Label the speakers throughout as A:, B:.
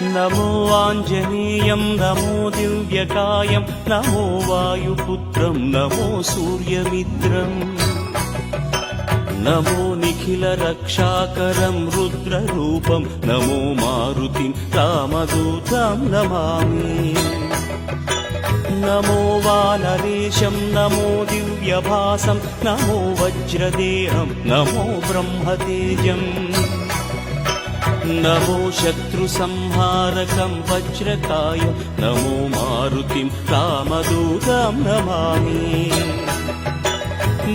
A: नमो आञ्जनेयं नमो दिव्यकायं नमो वायुपुत्रं नमो सूर्यमित्रम् नमो निखिलरक्षाकरं रुद्ररूपं नमो मारुतिं रामदूतं नमामि नमो वानरेशं नमो दिव्यभासं नमो वज्रदेहं नमो ब्रह्मतेजम् नमो शत्रुसंहारकं वज्रकायं नमो मारुतिं रामदूतं नमामि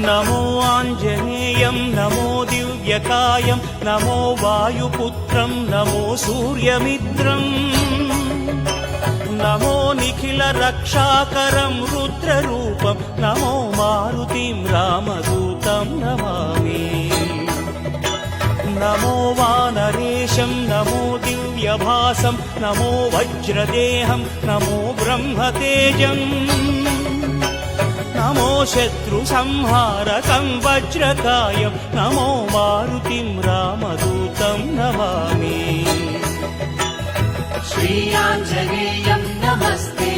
A: नमो आञ्जनेयं नमो दिव्यकायं नमो वायुपुत्रं नमो सूर्यमित्रम् नमो निखिलरक्षाकरं रुद्ररूपं नमो मारुतिं रामदूतं नमामि नमो वानरेशं नमो दिव्यभासं नमो वज्रदेहं नमो ब्रह्मतेजम् नमो शत्रुसंहारकं वज्रकायं नमो मारुतिं रामदूतं नमामि
B: श्रीयाञ्जनेयं नमस्ते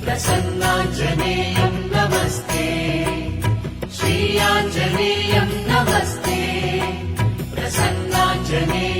B: प्रसन्नाञ्जनेयं नमस्ते श्रीयाञ्जनेयं नमस्ते प्रसन्नाञ्जनेयं